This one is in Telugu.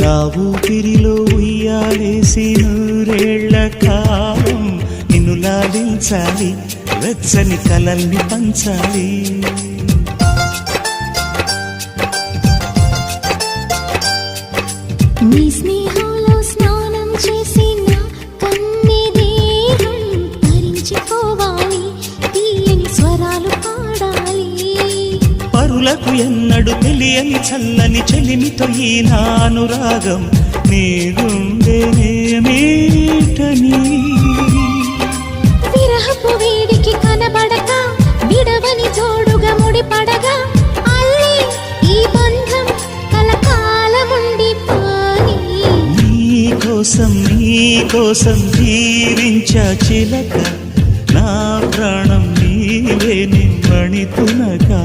నా ఊపిరిలో ఉయ్యాలేసి నూరేళ్ల కాలం నిన్ను లాలించాలి, వెచ్చని కలల్ని పంచాలి. నీ స్నేహంలో స్నానం చేసి నా కన్నె దేహం తరించిపోవాలి, తీయని స్వరాలు పాడాలి. పరులకు ఎన్నడు తెలియని చల్లని చెలిమితో ఈ నానురాగం నీ గుండెనేమీటని. విరహపు వేడికి కనబడక విడవని జోడుగా ముడిపడగా అల్లే ఈ బంధం కలకాలముండిపోని. నీకోసం జీవించా చిలక, నా ప్రాణం నీవే నిమ్మణి తునగా.